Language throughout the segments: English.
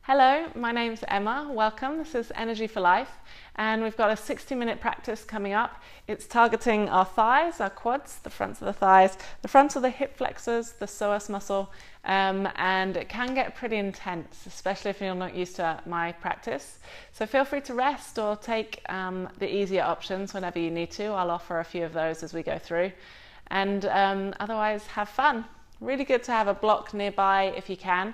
Hello, my name's Emma. Welcome. This is Energy for Life, and we've got a 60-minute practice coming up. It's targeting our thighs, our quads, the fronts of the thighs, the fronts of the hip flexors, the psoas muscle, and it can get pretty intense, especially if you're not used to my practice. So feel free to rest or take the easier options whenever you need to. I'll offer a few of those as we go through, and otherwise have fun. Really good to have a block nearby if you can.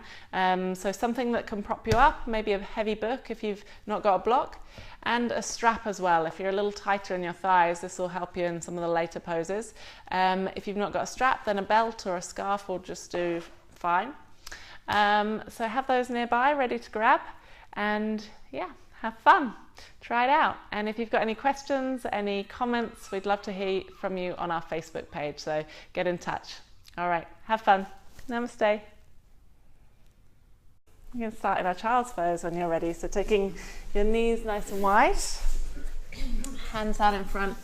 So something that can prop you up, maybe a heavy book if you've not got a block, and a strap as well. If you're a little tighter in your thighs, this will help you in some of the later poses. If you've not got a strap, then a belt or a scarf will just do fine. So have those nearby, ready to grab, and yeah, have fun. Try it out. And if you've got any questions, any comments, we'd love to hear from you on our Facebook page, so get in touch. All right, have fun. Namaste. We're going to start in our child's pose when you're ready. So taking your knees nice and wide, hands out in front.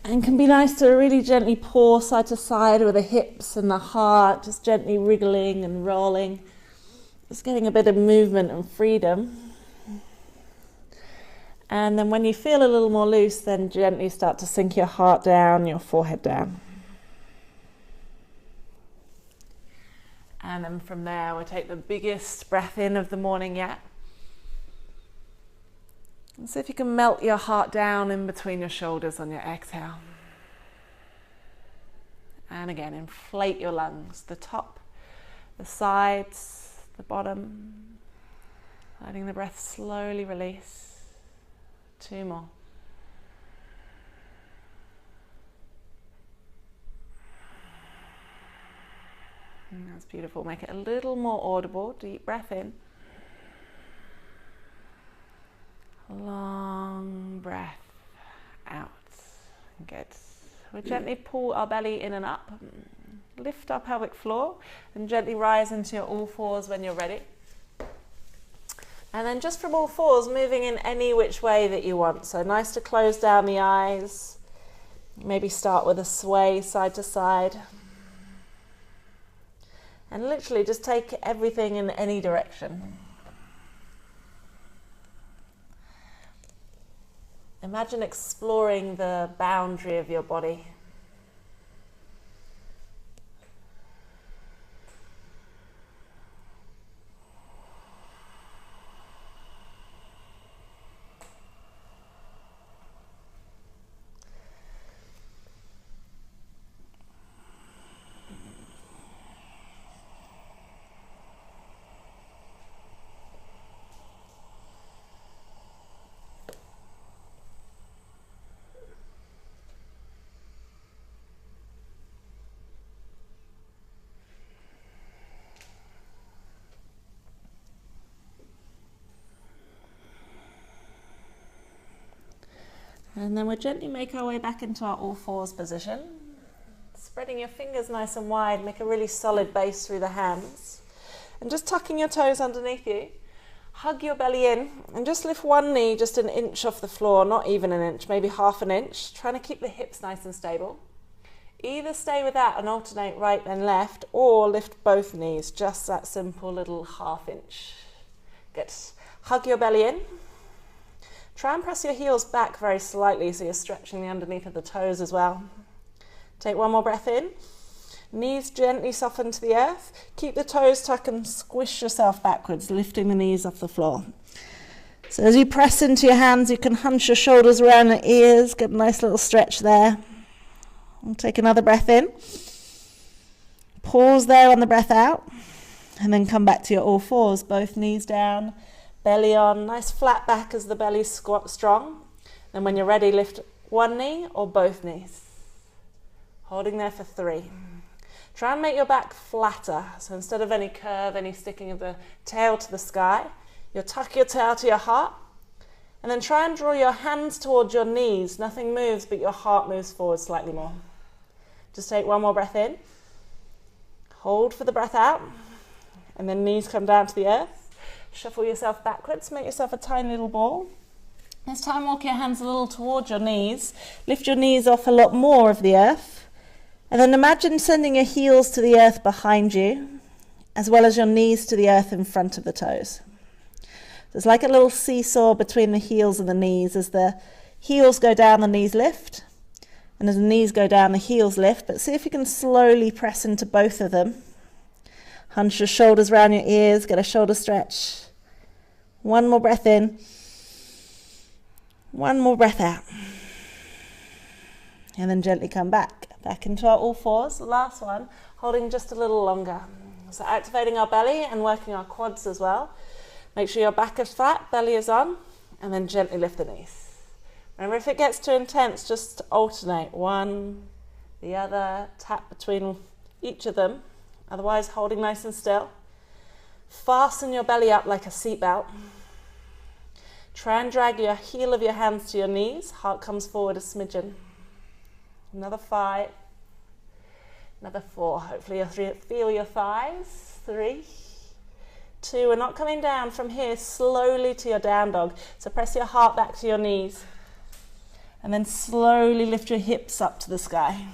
And can be nice to really gently pour side to side with the hips and the heart, just gently wriggling and rolling. Just getting a bit of movement and freedom. And then when you feel a little more loose, then gently start to sink your heart down, your forehead down. And then from there, we'll take the biggest breath in of the morning yet. And see if you can melt your heart down in between your shoulders on your exhale. And again, inflate your lungs, the top, the sides, the bottom. Letting the breath slowly release. 2 more. That's beautiful. Make it a little more audible. Deep breath in. Long breath out. Good. We'll gently pull our belly in and up. Lift our pelvic floor and gently rise into your all fours when you're ready. And then just from all fours, moving in any which way that you want. So nice to close down the eyes. Maybe start with a sway side to side. And literally just take everything in any direction. Imagine exploring the boundary of your body. And then we'll gently make our way back into our all fours position. Spreading your fingers nice and wide, make a really solid base through the hands. And just tucking your toes underneath you. Hug your belly in and just lift one knee just an inch off the floor, not even an inch, maybe half an inch. Trying to keep the hips nice and stable. Either stay with that and alternate right and left, or lift both knees, just that simple little half inch. Good. Hug your belly in. Try and press your heels back very slightly so you're stretching the underneath of the toes as well. Take one more breath in. Knees gently soften to the earth. Keep the toes tucked and squish yourself backwards, lifting the knees off the floor. So as you press into your hands, you can hunch your shoulders around the ears, get a nice little stretch there. And take another breath in. Pause there on the breath out. And then come back to your all fours, both knees down. Belly on, nice flat back as the belly's squat strong. Then when you're ready, lift one knee or both knees. Holding there for 3. Try and make your back flatter. So instead of any curve, any sticking of the tail to the sky, you'll tuck your tail to your heart. And then try and draw your hands towards your knees. Nothing moves, but your heart moves forward slightly more. Just take one more breath in. Hold for the breath out. And then knees come down to the earth. Shuffle yourself backwards, make yourself a tiny little ball. This time walk your hands a little towards your knees. Lift your knees off a lot more of the earth. And then imagine sending your heels to the earth behind you. as well as your knees to the earth in front of the toes. So it's like a little seesaw between the heels and the knees. As the heels go down, the knees lift. And as the knees go down, the heels lift. But see if you can slowly press into both of them. Hunch your shoulders around your ears, get a shoulder stretch. One more breath in. One more breath out. And then gently come back into our all fours. Last one, holding just a little longer. So activating our belly and working our quads as well. Make sure your back is flat, belly is on, and then gently lift the knees. Remember, if it gets too intense, just alternate one, the other, tap between each of them. Otherwise, holding nice and still. Fasten your belly up like a seatbelt. Try and drag your heel of your hands to your knees. Heart comes forward a smidgen. Another 5. Another 4. Hopefully you'll feel your thighs. 3, 2. We're not coming down from here slowly to your down dog. So press your heart back to your knees. And then slowly lift your hips up to the sky.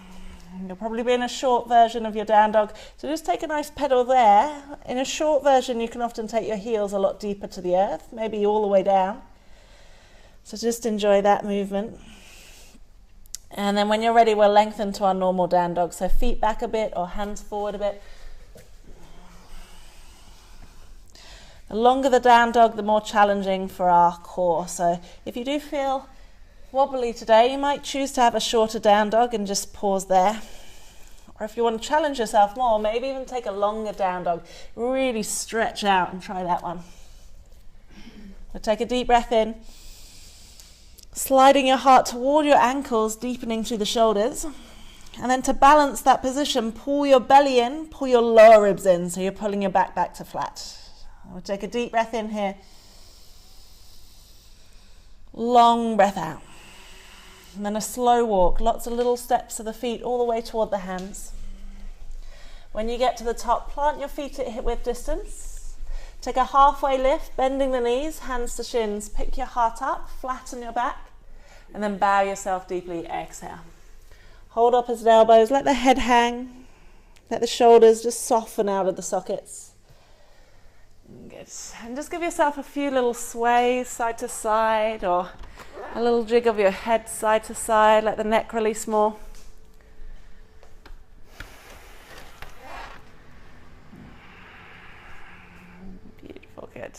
You'll probably be in a short version of your down dog. So just take a nice pedal there. In a short version, you can often take your heels a lot deeper to the earth, maybe all the way down. So just enjoy that movement. And then when you're ready, we'll lengthen to our normal down dog. So feet back a bit or hands forward a bit. The longer the down dog, the more challenging for our core. So if you do feel wobbly today, you might choose to have a shorter down dog and just pause there. Or if you want to challenge yourself more, maybe even take a longer down dog. Really stretch out and try that one. So take a deep breath in. Sliding your heart toward your ankles, deepening through the shoulders. And then to balance that position, pull your belly in, pull your lower ribs in, so you're pulling your back to flat. We'll take a deep breath in here. Long breath out. And then a slow walk, lots of little steps of the feet all the way toward the hands. When you get to the top, plant your feet at hip width distance. Take a halfway lift, bending the knees, hands to shins. Pick your heart up, flatten your back, and then bow yourself deeply, exhale. Hold opposite elbows, let the head hang, let the shoulders just soften out of the sockets. Good. And just give yourself a few little sways side to side, or a little jig of your head side to side, let the neck release more. Beautiful, good.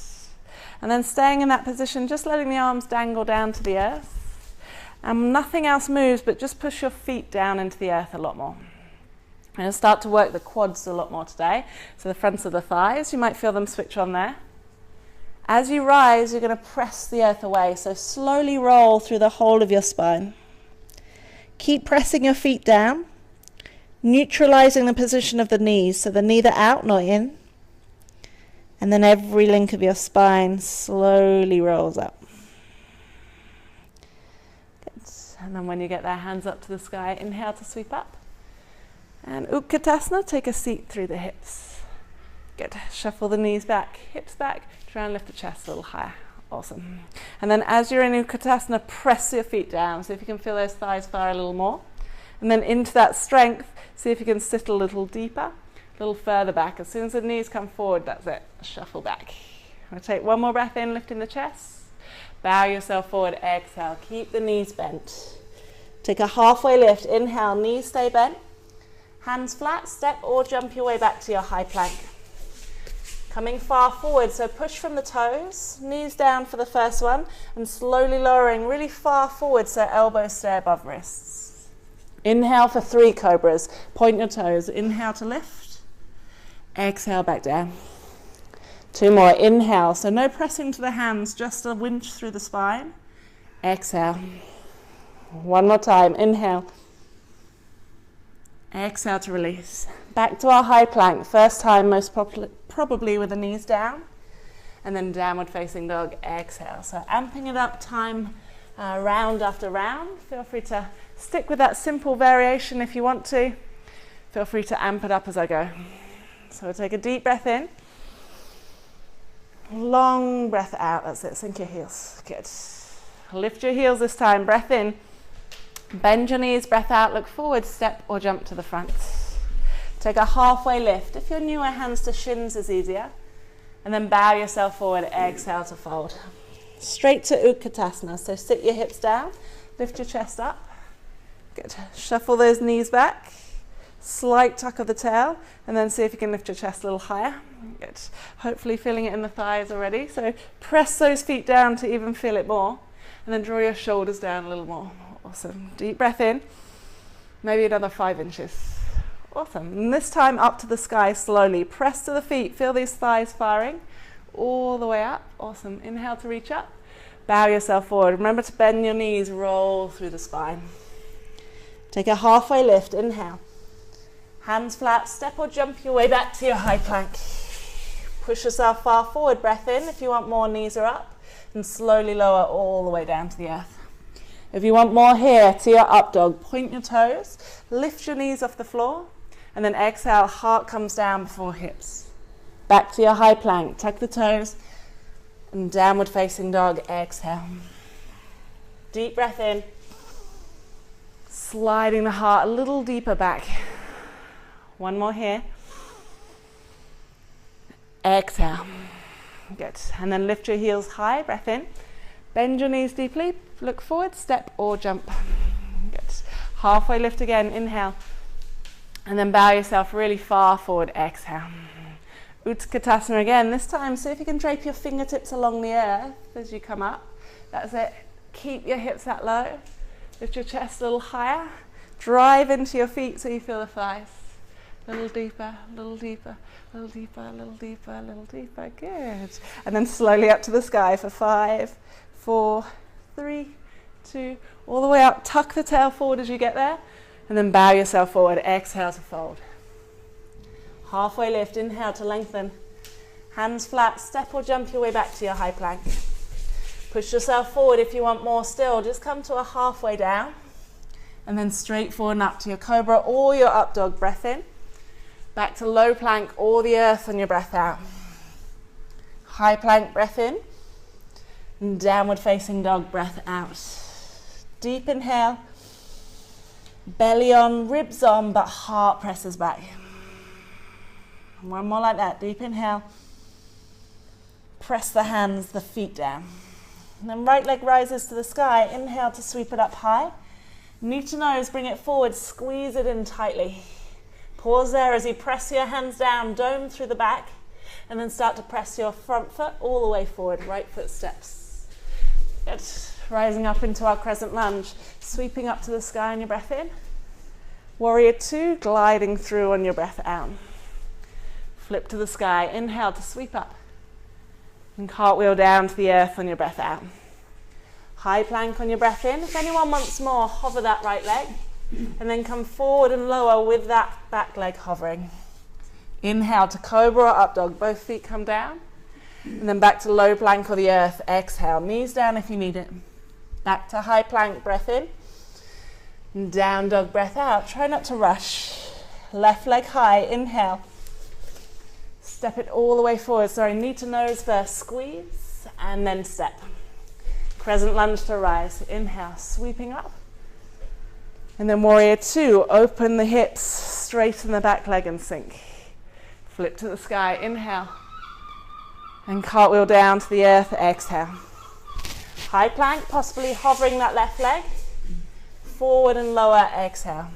And then staying in that position, just letting the arms dangle down to the earth. And nothing else moves, but just push your feet down into the earth a lot more. I'm going to start to work the quads a lot more today. So the fronts of the thighs, you might feel them switch on there. As you rise, you're going to press the earth away. So slowly roll through the whole of your spine. Keep pressing your feet down, neutralizing the position of the knees. So they're neither out nor in. And then every link of your spine slowly rolls up. Good. And then when you get their hands up to the sky, inhale to sweep up. And Utkatasana, take a seat through the hips. Good. Shuffle the knees back, hips back. Try and lift the chest a little higher. Awesome. And then as you're in Utkatasana, press your feet down. See if you can feel those thighs fire a little more. And then into that strength, see if you can sit a little deeper, a little further back. As soon as the knees come forward, that's it. Shuffle back. I'm going to take one more breath in, lifting the chest. Bow yourself forward, exhale. Keep the knees bent. Take a halfway lift. Inhale, knees stay bent. Hands flat, step or jump your way back to your high plank. Coming far forward, so push from the toes, knees down for the first one, and slowly lowering really far forward so elbows stay above wrists. Inhale for 3 cobras. Point your toes. Inhale to lift. Exhale back down. 2 more. Inhale, so no pressing to the hands, just a winch through the spine. Exhale. 1 more time. Inhale. Exhale to release. Back to our high plank. First time, most probably with the knees down. And then downward facing dog. Exhale. So amping it up time round after round. Feel free to stick with that simple variation if you want to. Feel free to amp it up as I go. So we'll take a deep breath in. Long breath out. That's it. Sink your heels. Good. Lift your heels this time. Breath in. Bend your knees, breath out, look forward, step or jump to the front. Take a halfway lift. If you're newer, hands to shins is easier. And then bow yourself forward, exhale to fold. Straight to Utkatasana. So sit your hips down, lift your chest up. Good. Shuffle those knees back. Slight tuck of the tail, and then see if you can lift your chest a little higher. Good. Hopefully feeling it in the thighs already. So press those feet down to even feel it more. And then draw your shoulders down a little more. Awesome. Deep breath in. Maybe another 5 inches. Awesome. And this time up to the sky slowly. Press to the feet. Feel these thighs firing all the way up. Awesome. Inhale to reach up. Bow yourself forward. Remember to bend your knees. Roll through the spine. Take a halfway lift. Inhale. Hands flat. Step or jump your way back to your high plank. Push yourself far forward. Breath in. If you want more, knees are up. And slowly lower all the way down to the earth. If you want more here, to your up dog, point your toes, lift your knees off the floor, and then exhale, heart comes down before hips. Back to your high plank, tuck the toes, and downward facing dog, exhale. Deep breath in, sliding the heart a little deeper back. One more here. Exhale. Good. And then lift your heels high, breath in. Bend your knees deeply, look forward, step or jump. Good. Halfway lift again, inhale. And then bow yourself really far forward, exhale. Utkatasana again. This time, see if you can drape your fingertips along the earth as you come up. That's it. Keep your hips that low. Lift your chest a little higher. Drive into your feet so you feel the thighs. A little deeper, a little deeper, a little deeper, a little deeper, a little deeper. Good. And then slowly up to the sky for 5, 4, 3, 2, all the way up. Tuck the tail forward as you get there. And then bow yourself forward. Exhale to fold. Halfway lift. Inhale to lengthen. Hands flat. Step or jump your way back to your high plank. Push yourself forward if you want more still. Just come to a halfway down. And then straight forward and up to your cobra or your up dog. Breath in. Back to low plank or the earth on your breath out. High plank, breath in. And downward facing dog, breath out. Deep inhale. Belly on, ribs on, but heart presses back. One more like that. Deep inhale. Press the hands, the feet down. And then right leg rises to the sky. Inhale to sweep it up high. Knee to nose, bring it forward, squeeze it in tightly. Pause there as you press your hands down, dome through the back, and then start to press your front foot all the way forward, right foot steps. Good. Rising up into our crescent lunge, sweeping up to the sky on your breath in. Warrior 2, gliding through on your breath out. Flip to the sky, inhale to sweep up, and cartwheel down to the earth on your breath out. High plank on your breath in. If anyone wants more, hover that right leg. And then come forward and lower with that back leg hovering. Inhale to cobra or up dog. Both feet come down. And then back to low plank or the earth. Exhale. Knees down if you need it. Back to high plank. Breath in. And down dog. Breath out. Try not to rush. Left leg high. Inhale. Step it all the way forward. Sorry, knee to nose first. Squeeze. And then step. Crescent lunge to rise. Inhale. Sweeping up. And then warrior 2, open the hips, straighten the back leg and sink. Flip to the sky, inhale. And cartwheel down to the earth, exhale. High plank, possibly hovering that left leg. Forward and lower, exhale.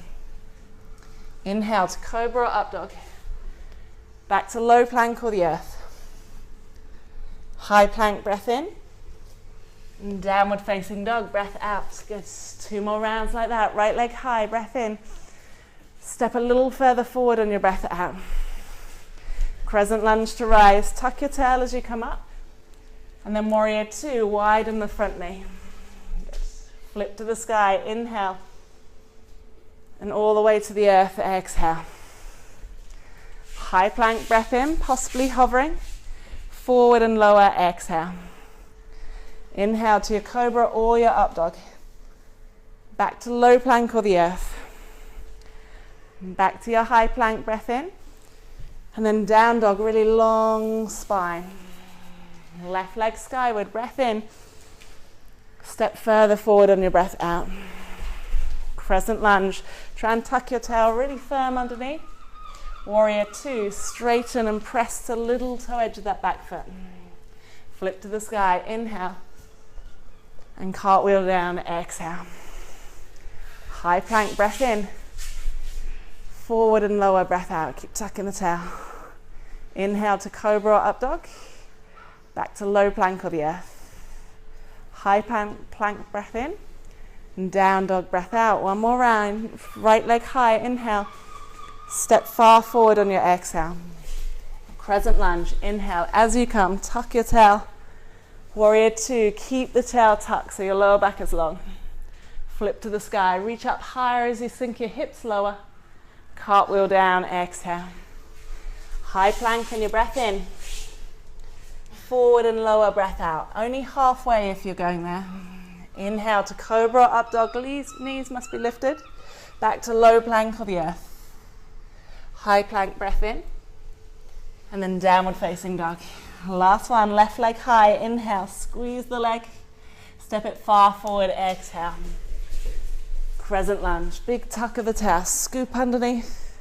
Inhale to cobra or up dog. Back to low plank or the earth. High plank, breath in. And downward facing dog, breath out. Good. 2 more rounds like that. Right leg high, breath in. Step a little further forward on your breath out. Crescent lunge to rise. Tuck your tail as you come up. And then warrior 2, widen the front knee. Good. Flip to the sky, inhale. And all the way to the earth, exhale. High plank, breath in, possibly hovering. Forward and lower, exhale. Inhale to your cobra or your up dog. Back to low plank or the earth. Back to your high plank, breath in. And then down dog, really long spine. Left leg skyward, breath in. Step further forward on your breath out. Crescent lunge. Try and tuck your tail really firm underneath. Warrior two, straighten and press the little toe edge of that back foot. Flip to the sky, inhale. And cartwheel down, exhale. High plank, breath in. Forward and lower, breath out. Keep tucking the tail. Inhale to cobra or up dog. Back to low plank or the earth. High plank, breath in. And down dog, breath out. One more round. Right leg high, inhale. Step far forward on your exhale. Crescent lunge, inhale. As you come, tuck your tail. Warrior two, keep the tail tucked so your lower back is long. Flip to the sky, reach up higher as you sink your hips lower. Cartwheel down, exhale. High plank and your breath in. Forward and lower, breath out. Only halfway if you're going there. Inhale to cobra, up dog, knees must be lifted. Back to low plank or the earth. High plank, breath in. And then downward facing dog. Last one, left leg high, inhale, squeeze the leg. Step it far forward, exhale. Crescent lunge, big tuck of the tail, scoop underneath.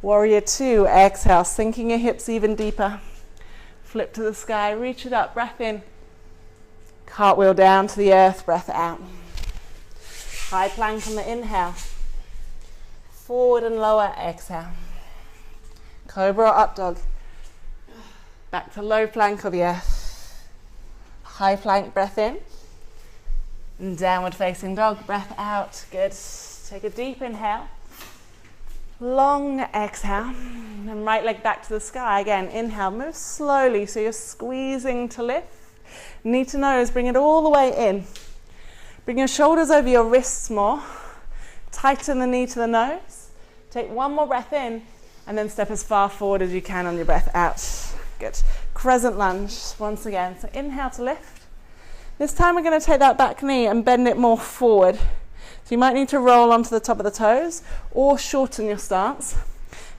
Warrior two, exhale, sinking your hips even deeper. Flip to the sky, reach it up, breath in. Cartwheel down to the earth, breath out. High plank on the inhale. Forward and lower, exhale. Cobra or up dog. Back to low plank or the earth. High plank, breath in. And downward facing dog, breath out. Good. Take a deep inhale. Long exhale. And right leg back to the sky. Again, inhale. Move slowly so you're squeezing to lift. Knee to nose, bring it all the way in. Bring your shoulders over your wrists more. Tighten the knee to the nose. Take one more breath in and then step as far forward as you can on your breath out. Good. Crescent lunge once again. So inhale to lift. This time we're going to take that back knee and bend it more forward. So you might need to roll onto the top of the toes or shorten your stance.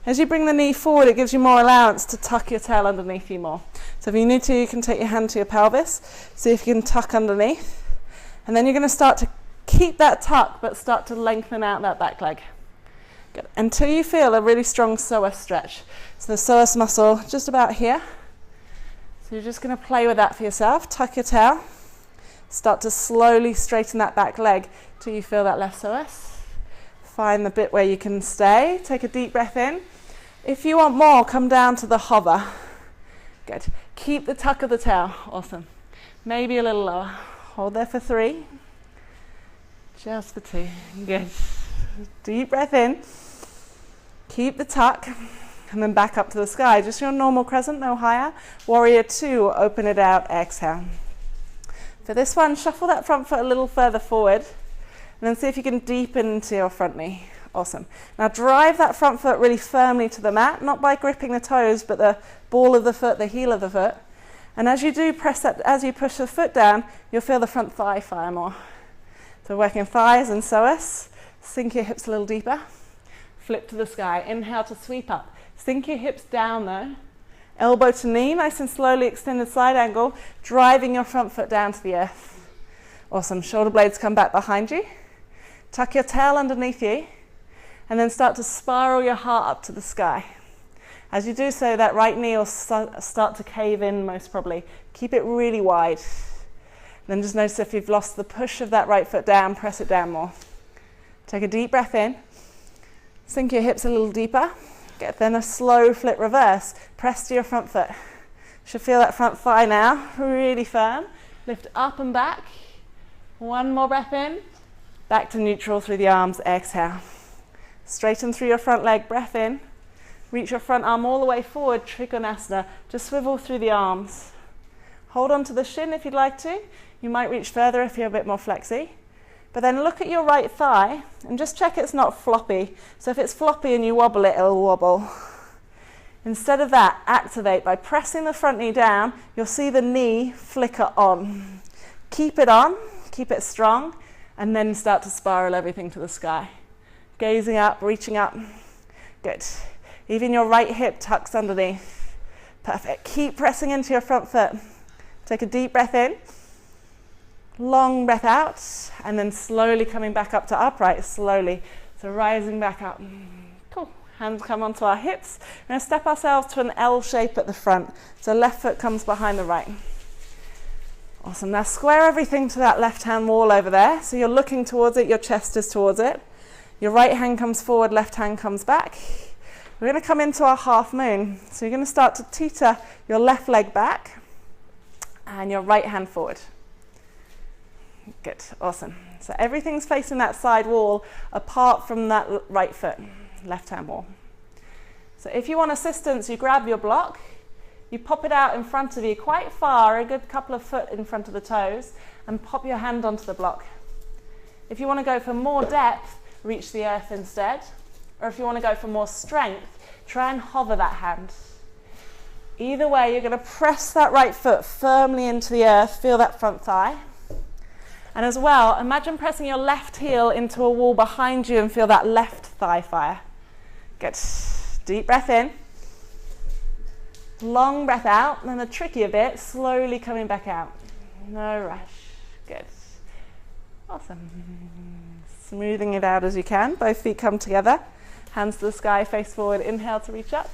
As you bring the knee forward, it gives you more allowance to tuck your tail underneath you more. So if you need to, you can take your hand to your pelvis. See if you can tuck underneath. And then you're going to start to keep that tuck, but start to lengthen out that back leg. Good. Until you feel a really strong psoas stretch. So the psoas muscle just about here. So you're just going to play with that for yourself. Tuck your tail. Start to slowly straighten that back leg till you feel that left psoas. Find the bit where you can stay. Take a deep breath in. If you want more, come down to the hover. Good. Keep the tuck of the tail. Awesome. Maybe a little lower. Hold there for 3. Just for 2. Good. Deep breath in. Keep the tuck. And then back up to the sky. Just your normal crescent, no higher. Warrior two, open it out, exhale. For this one, shuffle that front foot a little further forward. And then see if you can deepen into your front knee. Awesome. Now drive that front foot really firmly to the mat, not by gripping the toes, but the ball of the foot, the heel of the foot. And as you do press that, as you push the foot down, you'll feel the front thigh fire more. So working thighs and psoas. Sink your hips a little deeper. Flip to the sky. Inhale to sweep up. Sink your hips down though. Elbow to knee, nice and slowly extended side angle, driving your front foot down to the earth. Awesome. Shoulder blades come back behind you. Tuck your tail underneath you. And then start to spiral your heart up to the sky. As you do so, that right knee will start to cave in most probably. Keep it really wide. Then just notice if you've lost the push of that right foot down, press it down more. Take a deep breath in. Sink your hips a little deeper. Get then a slow flip reverse. Press to your front foot. Should feel that front thigh now, really firm. Lift up and back. One more breath in. Back to neutral through the arms, exhale. Straighten through your front leg, breath in. Reach your front arm all the way forward, Trikonasana. Just swivel through the arms. Hold on to the shin if you'd like to. You might reach further if you're a bit more flexy. But then look at your right thigh and just check it's not floppy. So if it's floppy and you wobble it, it'll wobble. Instead of that, activate by pressing the front knee down. You'll see the knee flicker on. Keep it on, keep it strong, and then start to spiral everything to the sky. Gazing up, reaching up. Good. Even your right hip tucks underneath. Perfect. Keep pressing into your front foot. Take a deep breath in. Long breath out, and then slowly coming back up to upright, slowly. So rising back up. Cool. Hands come onto our hips. We're going to step ourselves to an L shape at the front. So left foot comes behind the right. Awesome. Now square everything to that left hand wall over there. So you're looking towards it, your chest is towards it. Your right hand comes forward, left hand comes back. We're going to come into our half moon. So you're going to start to teeter your left leg back and your right hand forward. Good. Awesome. So everything's facing that side wall apart from that right foot, left hand wall. So if you want assistance, you grab your block. You pop it out in front of you quite far, a good couple of foot in front of the toes, and pop your hand onto the block. If you want to go for more depth, reach the earth instead. Or if you want to go for more strength, try and hover that hand. Either way, you're going to press that right foot firmly into the earth, feel that front thigh. And as well, imagine pressing your left heel into a wall behind you and feel that left thigh fire. Good. Deep breath in. Long breath out, and then the trickier bit, slowly coming back out. No rush. Good. Awesome. Smoothing it out as you can. Both feet come together. Hands to the sky, face forward. Inhale to reach up.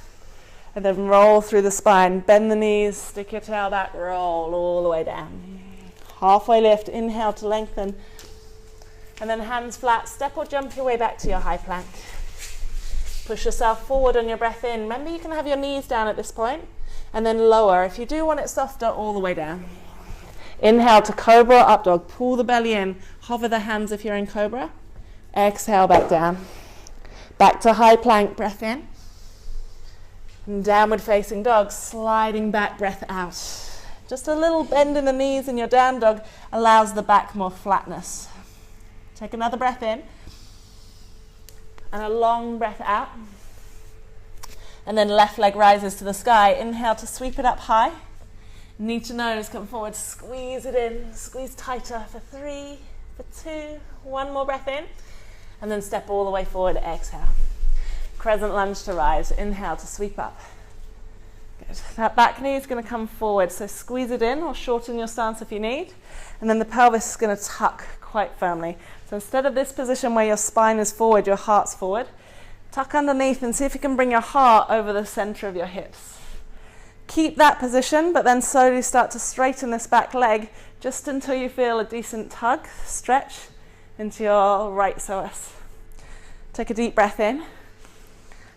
And then roll through the spine. Bend the knees, stick your tail back, roll all the way down. Halfway lift, inhale to lengthen. And then hands flat, step or jump your way back to your high plank. Push yourself forward on your breath in. Remember, you can have your knees down at this point. And then lower. If you do want it softer, all the way down. Inhale to cobra or up dog. Pull the belly in. Hover the hands if you're in cobra. Exhale back down. Back to high plank. Breath in. And downward facing dog. Sliding back, breath out. Just a little bend in the knees in your down dog allows the back more flatness. Take another breath in. And a long breath out. And then left leg rises to the sky. Inhale to sweep it up high. Knee to nose, come forward, squeeze it in. Squeeze tighter for 3, for 2. One more breath in. And then step all the way forward, exhale. Crescent lunge to rise. Inhale to sweep up. Good. That back knee is going to come forward. So squeeze it in or shorten your stance if you need. And then the pelvis is going to tuck quite firmly. So instead of this position where your spine is forward, your heart's forward. Tuck underneath and see if you can bring your heart over the center of your hips. Keep that position, but then slowly start to straighten this back leg just until you feel a decent tug, stretch into your right psoas. Take a deep breath in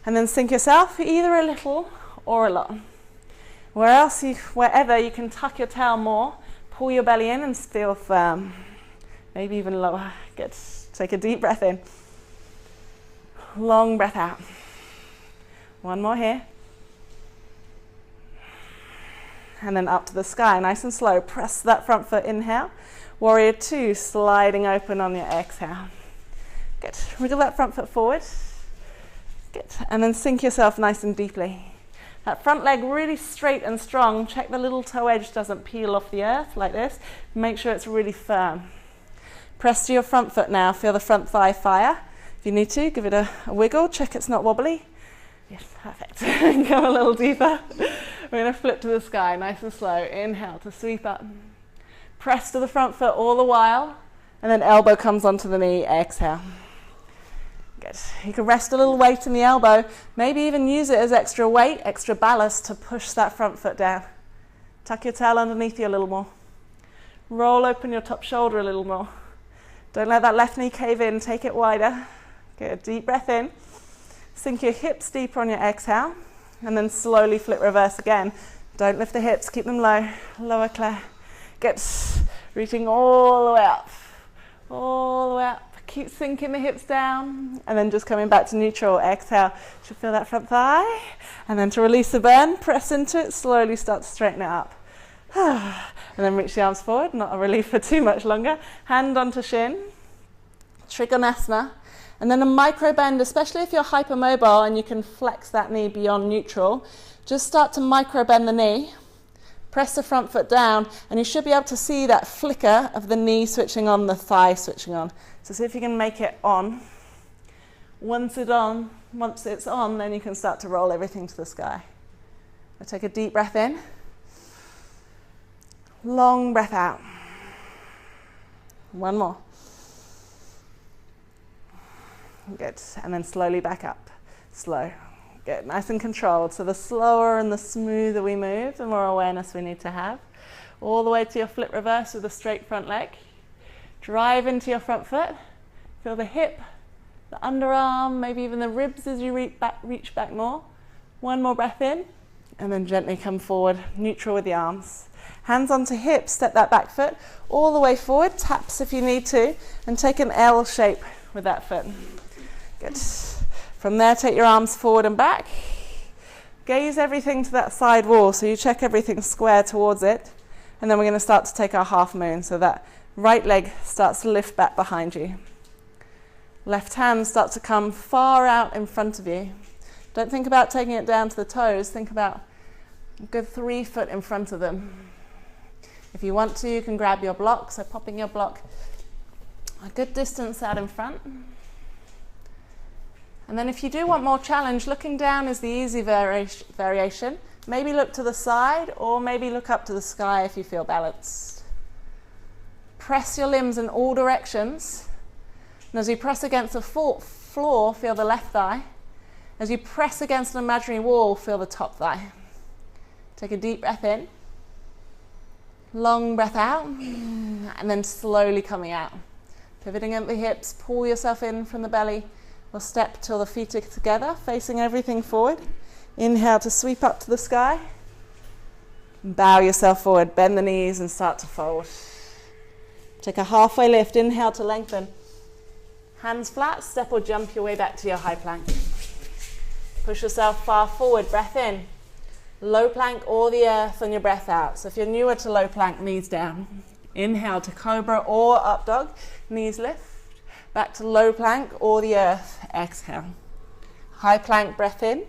and then sink yourself either a little or a lot. Wherever you can tuck your tail more, pull your belly in and feel firm. Maybe even lower. Good. Take a deep breath in. Long breath out. One more here. And then up to the sky, nice and slow. Press that front foot, inhale. Warrior 2, sliding open on your exhale. Good. Wriggle that front foot forward. Good. And then sink yourself nice and deeply. That front leg really straight and strong. Check the little toe edge doesn't peel off the earth like this. Make sure it's really firm. Press to your front foot now. Feel the front thigh fire. If you need to, give it a wiggle, check it's not wobbly. Yes, perfect. Go a little deeper. We're going to flip to the sky, nice and slow. Inhale to sweep up. Press to the front foot all the while, and then elbow comes onto the knee, exhale. Good. You can rest a little weight in the elbow, maybe even use it as extra weight, extra ballast to push that front foot down. Tuck your tail underneath you a little more. Roll open your top shoulder a little more. Don't let that left knee cave in, take it wider. Good, deep breath in. Sink your hips deeper on your exhale. And then slowly flip reverse again. Don't lift the hips, keep them low. Lower, Claire. Good. Reaching all the way up. All the way up. Keep sinking the hips down. And then just coming back to neutral. Exhale. Should feel that front thigh. And then to release the burn, press into it. Slowly start to straighten it up. And then reach the arms forward. Not a relief for too much longer. Hand onto shin. Trikonasana. And then a micro bend, especially if you're hypermobile and you can flex that knee beyond neutral. Just start to micro bend the knee. Press the front foot down, and you should be able to see that flicker of the knee switching on, the thigh switching on. So see if you can make it on. Once it's on, then you can start to roll everything to the sky. I'll take a deep breath in. Long breath out. One more. Good. And then slowly back up. slow. Good, nice and controlled. So the slower and the smoother we move, the more awareness we need to have. All the way to your flip reverse with a straight front leg. Drive into your front foot. Feel the hip, the underarm, maybe even the ribs as you reach back more. One more breath in, and then gently come forward, neutral with the arms. Hands onto hips, step that back foot all the way forward, taps if you need to, and take an L shape with that foot. Good. From there, take your arms forward and back. Gaze everything to that side wall, so you check everything square towards it. And then we're going to start to take our half moon, so that right leg starts to lift back behind you. Left hand starts to come far out in front of you. Don't think about taking it down to the toes, think about a good 3 foot in front of them. If you want to, you can grab your block, so popping your block a good distance out in front. And then if you do want more challenge, looking down is the easy variation. Maybe look to the side, or maybe look up to the sky if you feel balanced. Press your limbs in all directions. And as you press against the floor, feel the left thigh. As you press against an imaginary wall, feel the top thigh. Take a deep breath in. Long breath out. And then slowly coming out. Pivoting at the hips, pull yourself in from the belly. We'll step till the feet are together, facing everything forward. Inhale to sweep up to the sky. Bow yourself forward, bend the knees and start to fold. Take a halfway lift, inhale to lengthen. Hands flat, step or jump your way back to your high plank. Push yourself far forward, breath in. Low plank or the earth on your breath out. So if you're newer to low plank, knees down. Inhale to cobra or up dog, knees lift. Back to low plank or the earth, exhale. High plank, breath in.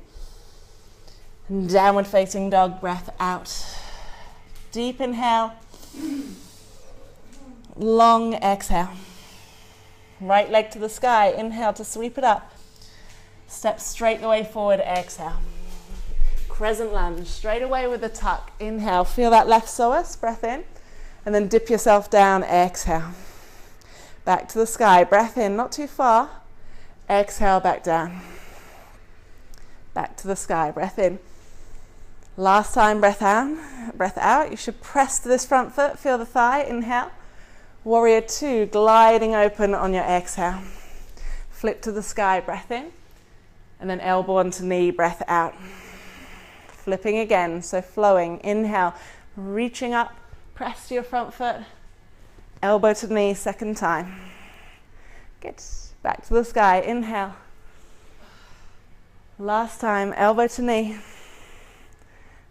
And downward facing dog, breath out. Deep inhale. Long exhale. Right leg to the sky, inhale to sweep it up. Step straight the way forward, exhale. Crescent lunge, straight away with a tuck. Inhale, feel that left psoas, breath in. And then dip yourself down, exhale. Back to the sky, breath in, not too far. Exhale, back down. Back to the sky, breath in. Last time, breath out. You should press to this front foot, feel the thigh, inhale. Warrior 2, gliding open on your exhale. Flip to the sky, breath in. And then elbow onto knee, breath out. Flipping again, so flowing, inhale, reaching up, press to your front foot. Elbow to knee, second time. Good. Back to the sky, inhale. Last time, elbow to knee.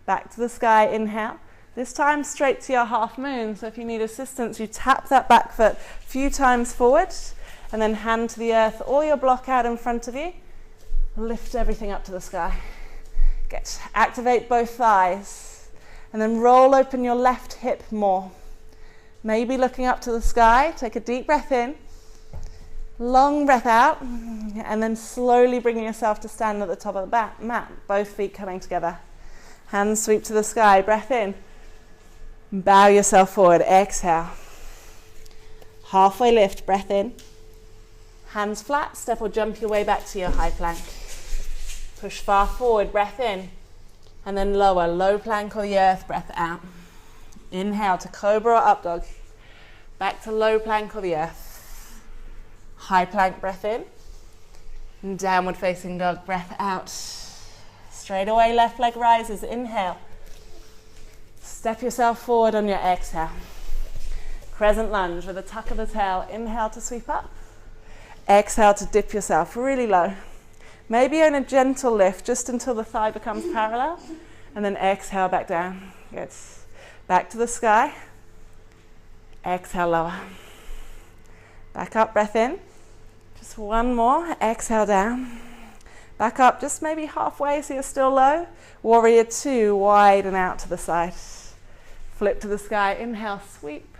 Back to the sky, inhale. This time straight to your half moon, so if you need assistance, you tap that back foot a few times forward, and then hand to the earth or your block out in front of you. Lift everything up to the sky. Good. Activate both thighs, and then roll open your left hip more. Maybe looking up to the sky, take a deep breath in, long breath out, and then slowly bringing yourself to stand at the top of the mat, both feet coming together. Hands sweep to the sky, breath in, bow yourself forward, exhale. Halfway lift, breath in, hands flat, step or jump your way back to your high plank. Push far forward, breath in, and then lower, low plank or the earth, breath out. Inhale to cobra or up dog. Back to low plank or the earth. High plank, breath in. And downward facing dog, breath out. Straight away, left leg rises, inhale. Step yourself forward on your exhale. Crescent lunge with a tuck of the tail. Inhale to sweep up. Exhale to dip yourself really low. Maybe in a gentle lift just until the thigh becomes parallel. And then exhale back down. Good. Back to the sky. Exhale, lower. Back up, breath in. Just one more. Exhale down. Back up, just maybe halfway so you're still low. Warrior 2, wide and out to the side. Flip to the sky. Inhale, sweep.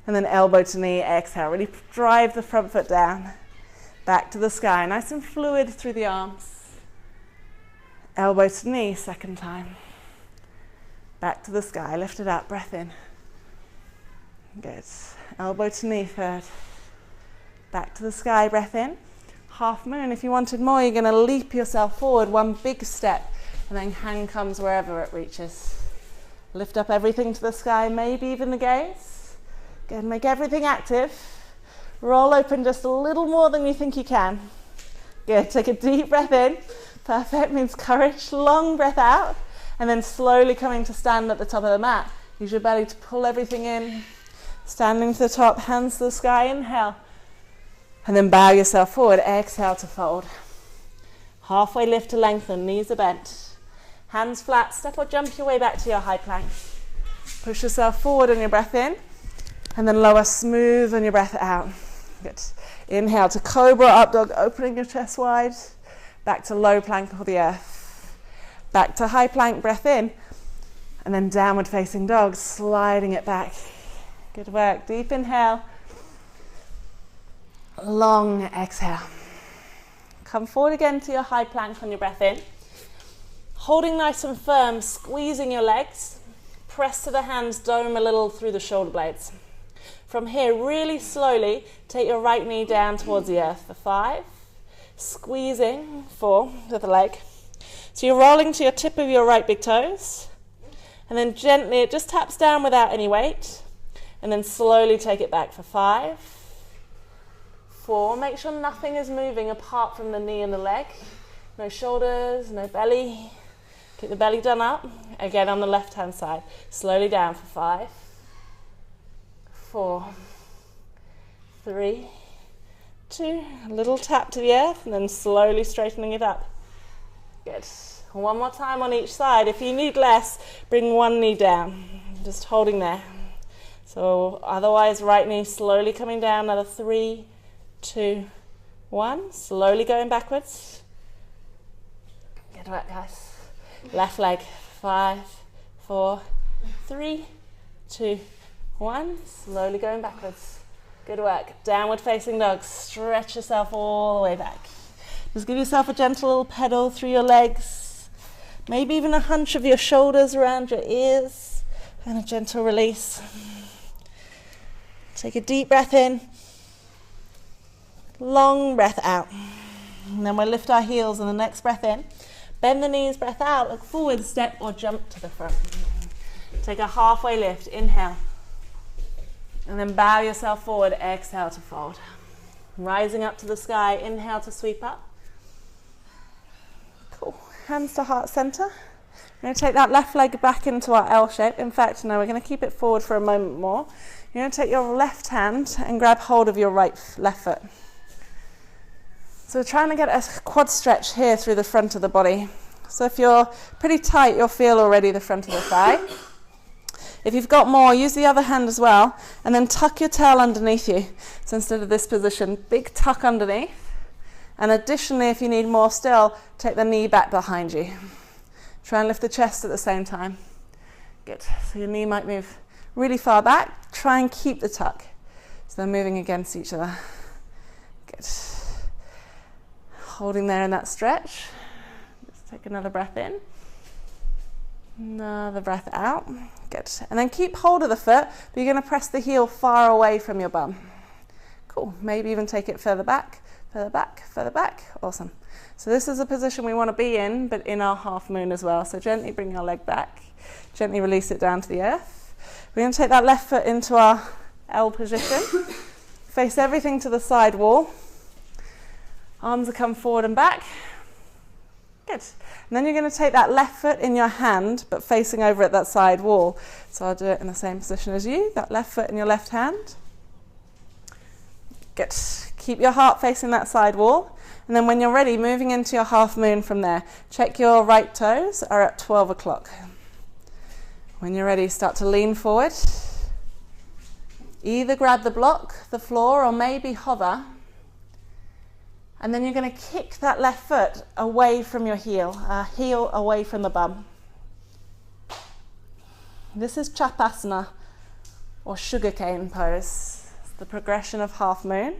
And then elbow to knee, exhale. Really drive the front foot down. Back to the sky. Nice and fluid through the arms. Elbow to knee, second time. Back to the sky, lift it up, breath in. Good. Elbow to knee, third. Back to the sky, breath in. half moon. If you wanted more, you're going to leap yourself forward, one big step, and then hand comes wherever it reaches. Lift up everything to the sky, maybe even the gaze. Good, make everything active. Roll open just a little more than you think you can. Good, take a deep breath in. Perfect, means courage. Long breath out, and then slowly coming to stand at the top of the mat. Use your belly to pull everything in. Standing to the top, hands to the sky, inhale. And then bow yourself forward, exhale to fold. Halfway lift to lengthen, knees are bent. Hands flat, step or jump your way back to your high plank. Push yourself forward on your breath in, and then lower smooth on your breath out. Good. Inhale to cobra, up dog, opening your chest wide. Back to low plank or the earth. Back to high plank, breath in, and then downward facing dog, sliding it back. Good work, deep inhale. Long exhale. Come forward again to your high plank on your breath in. Holding nice and firm, squeezing your legs. Press to the hands, dome a little through the shoulder blades. From here, really slowly, take your right knee down towards the earth for 5. Squeezing, 4 with the leg. So you're rolling to your tip of your right big toes. And then gently, it just taps down without any weight. And then slowly take it back for 5. 4, make sure nothing is moving apart from the knee and the leg. No shoulders, no belly. Keep the belly done up. Again on the left hand side. Slowly down for 5, 4, 3, 2. A little tap to the earth and then slowly straightening it up. Good. One more time on each side. If you need less, bring one knee down. Just holding there. So otherwise, right knee slowly coming down. Another 3, 2, 1. Slowly going backwards. Good work, guys. Left leg. 5, 4, 3, 2, 1. Slowly going backwards. Good work. Downward facing dog. Stretch yourself all the way back. Just give yourself a gentle little pedal through your legs. Maybe even a hunch of your shoulders around your ears. And a gentle release. Take a deep breath in. Long breath out. And then we'll lift our heels on the next breath in. Bend the knees, breath out. Look forward, step or jump to the front. Take a halfway lift. Inhale. And then bow yourself forward. Exhale to fold. Rising up to the sky. Inhale to sweep up. Cool. Hands to heart center. We're going to take that left leg back into our L shape. In fact, no, we're going to keep it forward for a moment more. You're going to take your left hand and grab hold of your left foot. So we're trying to get a quad stretch here through the front of the body. So if you're pretty tight, you'll feel already the front of the thigh. If you've got more, use the other hand as well, and then tuck your tail underneath you. So instead of this position, big tuck underneath. And additionally, if you need more still, take the knee back behind you. Try and lift the chest at the same time. Good. So your knee might move really far back. Try and keep the tuck. So they're moving against each other. Good. Holding there in that stretch. Just take another breath in. Another breath out. Good. And then keep hold of the foot, but you're going to press the heel far away from your bum. Cool. Maybe even take it further back, further back, further back. Awesome. So this is a position we want to be in, but in our half moon as well. So gently bring our leg back. Gently release it down to the earth. We're going to take that left foot into our L position. Face everything to the side wall. Arms will come forward and back. Good. And then you're going to take that left foot in your hand, but facing over at that side wall. So I'll do it in the same position as you. That left foot in your left hand. Good. Keep your heart facing that side wall. And then when you're ready, moving into your half moon from there. Check your right toes are at 12 o'clock. When you're ready, start to lean forward. Either grab the block, the floor, or maybe hover. And then you're going to kick that left foot away from your heel away from the bum. This is Chapasana, or sugarcane pose. It's the progression of half moon.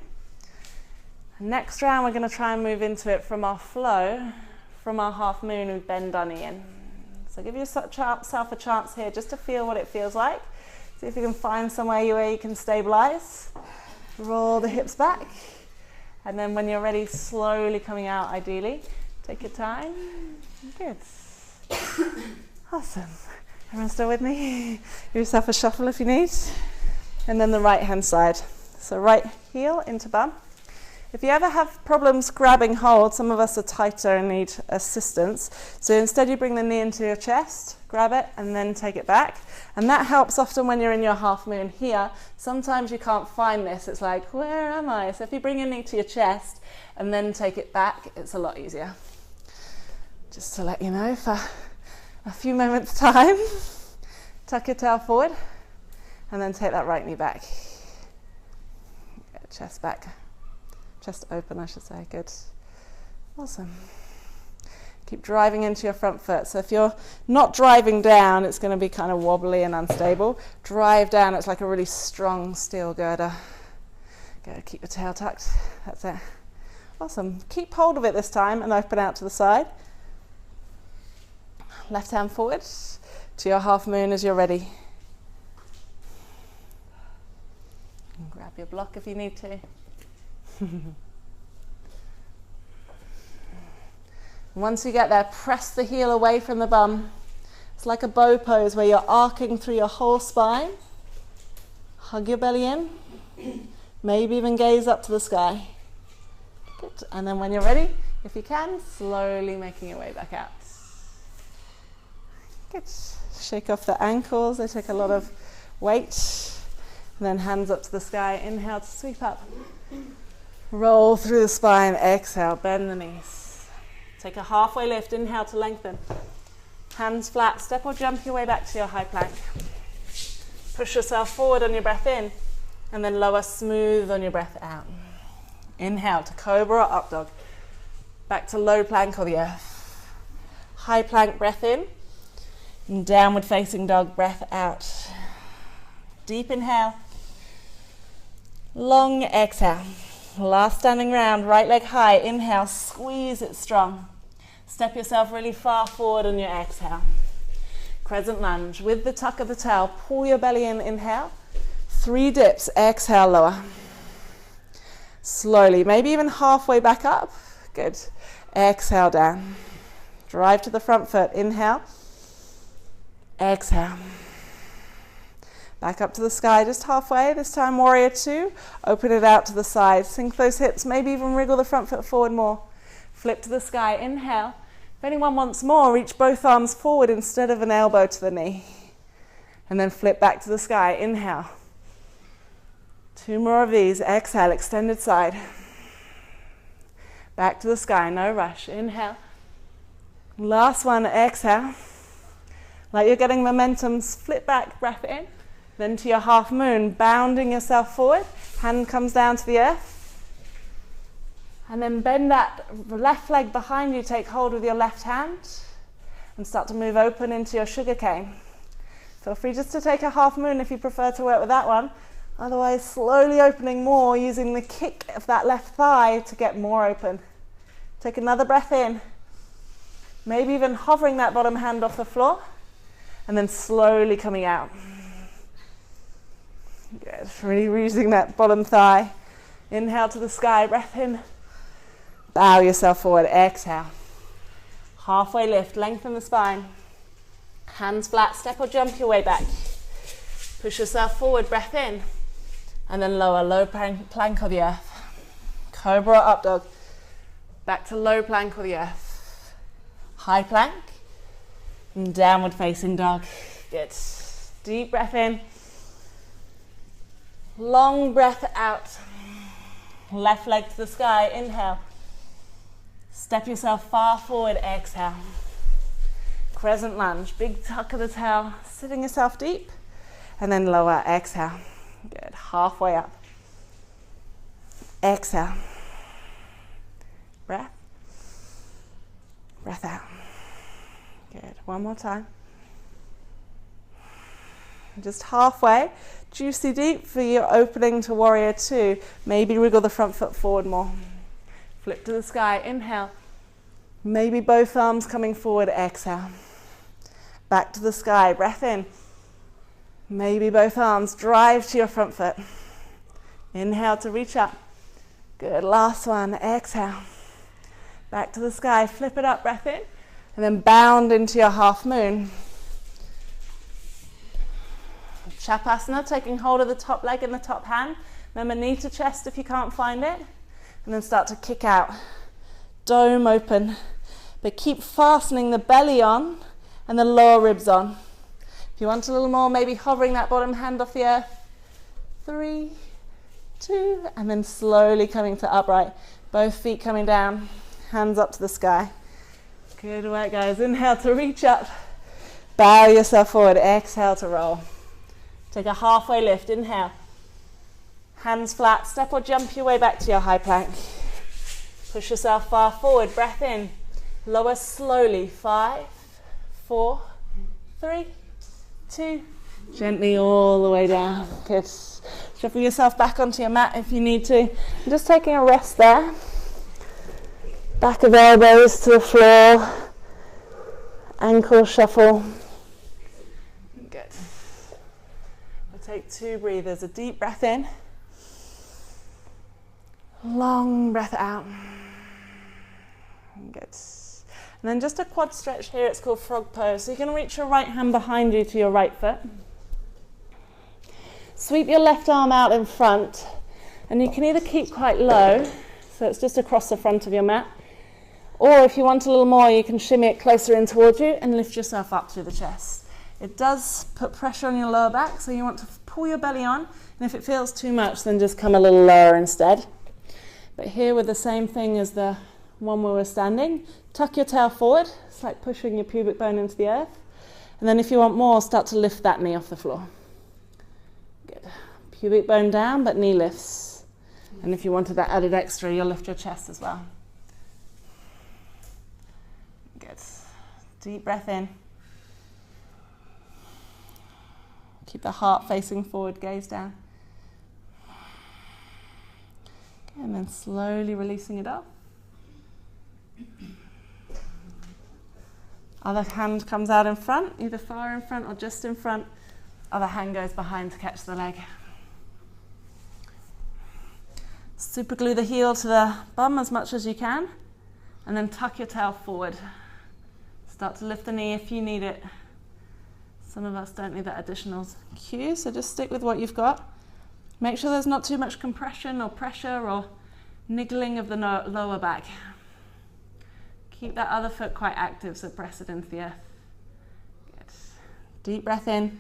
Next round, we're going to try and move into it from our flow, from our half moon, we bend our knee in. So give yourself a chance here just to feel what it feels like. See if you can find somewhere where you can stabilize. Roll the hips back. And then when you're ready, slowly coming out, ideally. Take your time. Good. Awesome. Everyone still with me? Give yourself a shuffle if you need. And then the right hand side. So right heel into bum. If you ever have problems grabbing hold, some of us are tighter and need assistance. So instead you bring the knee into your chest, grab it, and then take it back. And that helps often when you're in your half moon here. Sometimes you can't find this. It's like, where am I? So if you bring your knee to your chest and then take it back, it's a lot easier. Just to let you know, for a few moments time, tuck your tail forward and then take that right knee back. Chest back. Chest open, I should say. Good. Awesome. Keep driving into your front foot. So if you're not driving down, it's going to be kind of wobbly and unstable. Drive down, it's like a really strong steel girder. Good. Keep your tail tucked. That's it. Awesome. Keep hold of it this time and open out to the side. Left hand forward to your half moon as you're ready. And grab your block if you need to. Once you get there, press the heel away from the bum. It's like a bow pose where you're arcing through your whole spine. Hug your belly in. Maybe even gaze up to the sky. Good. And then when you're ready, if you can, slowly making your way back out. Good. Shake off the ankles. They take a lot of weight. And then hands up to the sky. Inhale to sweep up. Roll through the spine. Exhale, bend the knees. Take a halfway lift. Inhale to lengthen. Hands flat. Step or jump your way back to your high plank. Push yourself forward on your breath in. And then lower smooth on your breath out. Inhale to cobra or up dog. Back to low plank or the earth. High plank, breath in. And downward facing dog, breath out. Deep inhale. Long exhale. Last standing round, right leg high. Inhale, squeeze it strong. Step yourself really far forward on your exhale. Crescent lunge. With the tuck of the tail, pull your belly in, inhale. 3 dips, exhale, lower. Slowly, maybe even halfway back up. Good. Exhale down. Drive to the front foot, inhale. Exhale. Back up to the sky, just halfway. This time, warrior 2. Open it out to the side. Sink those hips, maybe even wriggle the front foot forward more. Flip to the sky, inhale. If anyone wants more, reach both arms forward instead of an elbow to the knee. And then flip back to the sky, inhale. 2 more of these, exhale, extended side. Back to the sky, no rush, inhale. Last one, exhale. Like you're getting momentum, flip back, breath in. Then to your half moon, bounding yourself forward. Hand comes down to the earth. And then bend that left leg behind you, take hold with your left hand. And start to move open into your sugar cane. Feel free just to take a half moon if you prefer to work with that one. Otherwise, slowly opening more, using the kick of that left thigh to get more open. Take another breath in. Maybe even hovering that bottom hand off the floor. And then slowly coming out. Good. Really using that bottom thigh. Inhale to the sky, breath in. Bow yourself forward, exhale. Halfway lift, lengthen the spine. Hands flat, step or jump your way back. Push yourself forward, breath in. And then lower, low plank or the earth. Cobra or up dog. Back to low plank or the earth. High plank. And downward facing dog. Good. Deep breath in. Long breath out. Left leg to the sky, inhale. Step yourself far forward, exhale. Crescent lunge, big tuck of the tail, sitting yourself deep. And then lower, exhale. Good, halfway up. Exhale. Breath. Breath out. Good, one more time. Just halfway, juicy deep for your opening to warrior 2. Maybe wriggle the front foot forward more. Flip to the sky, inhale. Maybe both arms coming forward, exhale. Back to the sky, breath in. Maybe both arms drive to your front foot. Inhale to reach up. Good, last one, exhale. Back to the sky, flip it up, breath in, and then bound into your half moon. Chapasana, taking hold of the top leg and the top hand. Remember, knee to chest if you can't find it. And then start to kick out. Dome open. But keep fastening the belly on and the lower ribs on. If you want a little more, maybe hovering that bottom hand off the earth. 3, 2, and then slowly coming to upright. Both feet coming down, hands up to the sky. Good work, guys. Inhale to reach up. Bow yourself forward. Exhale to roll. Take a halfway lift. Inhale. Hands flat. Step or jump your way back to your high plank. Push yourself far forward. Breath in. Lower slowly. 5, 4, 3, 2. Gently all the way down. Good. Shuffle yourself back onto your mat if you need to. I'm just taking a rest there. Back of elbows to the floor. Ankle shuffle. Good. We'll take 2 breathers. A deep breath in. Long breath out. Good. And then just a quad stretch here. It's called frog pose. So you can reach your right hand behind you to your right foot. Sweep your left arm out in front. And you can either keep quite low, so it's just across the front of your mat. Or if you want a little more, you can shimmy it closer in towards you and lift yourself up through the chest. It does put pressure on your lower back, so you want to pull your belly on. And if it feels too much, then just come a little lower instead. But here with the same thing as the one where we're standing, tuck your tail forward. It's like pushing your pubic bone into the earth. And then if you want more, start to lift that knee off the floor. Good. Pubic bone down, but knee lifts. And if you wanted that added extra, you'll lift your chest as well. Good. Deep breath in. Keep the heart facing forward, gaze down. And then slowly releasing it up. Other hand comes out in front, either far in front or just in front. Other hand goes behind to catch the leg. Super glue the heel to the bum as much as you can. And then tuck your tail forward. Start to lift the knee if you need it. Some of us don't need that additional cue, so just stick with what you've got. Make sure there's not too much compression or pressure or niggling of the lower back. Keep that other foot quite active, so press it into the earth. Good. Deep breath in.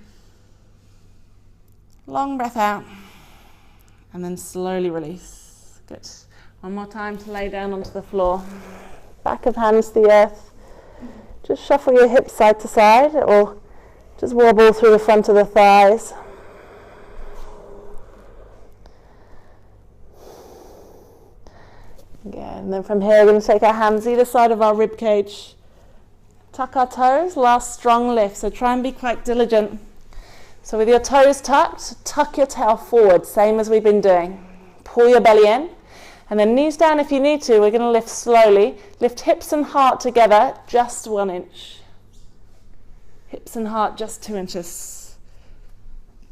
Long breath out. And then slowly release. Good. One more time to lay down onto the floor. Back of hands to the earth. Just shuffle your hips side to side or just wobble through the front of the thighs. Good. And then from here we're going to take our hands either side of our rib cage. Tuck our toes, last strong lift, so try and be quite diligent. So with your toes tucked, tuck your tail forward, same as we've been doing. Pull your belly in, and then knees down if you need to. We're going to lift slowly. Lift hips and heart together, just 1 inch. Hips and heart just 2 inches.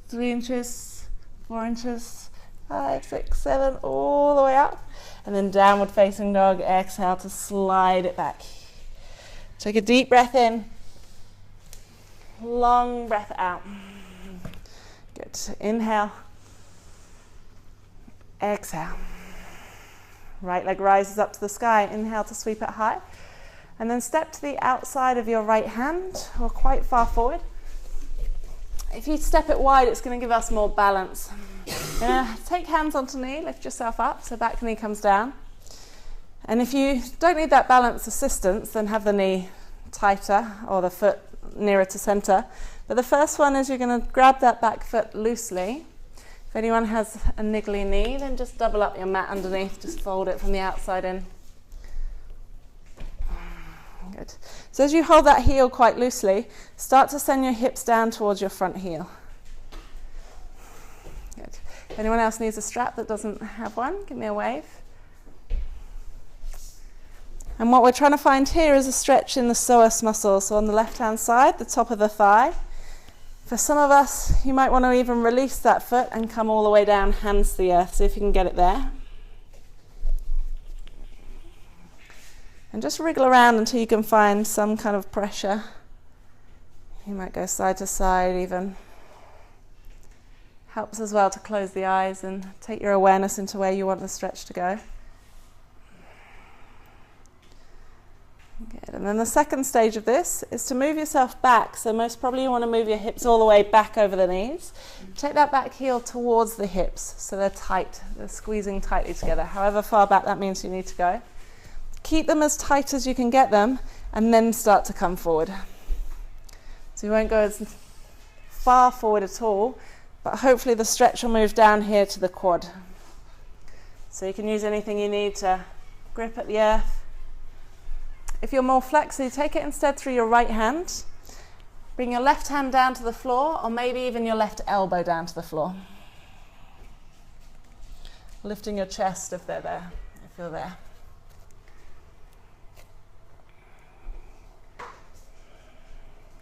3 inches, 4 inches, 5, 6, 7, all the way up. And then downward facing dog, exhale to slide it back. Take a deep breath in. Long breath out. Good. Inhale. Exhale. Right leg rises up to the sky. Inhale to sweep it high. And then step to the outside of your right hand or quite far forward. If you step it wide, it's going to give us more balance. Take hands onto knee, lift yourself up so back knee comes down. And if you don't need that balance assistance, then have the knee tighter or the foot nearer to center. But the first one is you're going to grab that back foot loosely. If anyone has a niggly knee, then just double up your mat underneath, just fold it from the outside in. Good. So as you hold that heel quite loosely, start to send your hips down towards your front heel. Good. If anyone else needs a strap that doesn't have one, give me a wave. And what we're trying to find here is a stretch in the psoas muscle. So on the left-hand side, the top of the thigh. For some of us, you might want to even release that foot and come all the way down, hands to the earth. See if you can get it there. And just wriggle around until you can find some kind of pressure. You might go side to side even. Helps as well to close the eyes and take your awareness into where you want the stretch to go. Good. And then the second stage of this is to move yourself back. So most probably you want to move your hips all the way back over the knees. Take that back heel towards the hips so they're tight, they're squeezing tightly together. However far back that means you need to go. Keep them as tight as you can get them and then start to come forward. So you won't go as far forward at all, but hopefully the stretch will move down here to the quad. So you can use anything you need to grip at the earth. If you're more flexy, take it instead through your right hand. Bring your left hand down to the floor, or maybe even your left elbow down to the floor. Lifting your chest if they're there, if you're there.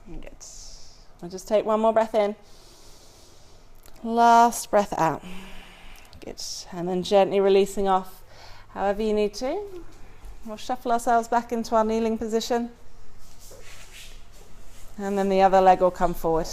Good. We'll just take one more breath in. Last breath out. Good. And then gently releasing off however you need to. We'll shuffle ourselves back into our kneeling position. And then the other leg will come forward.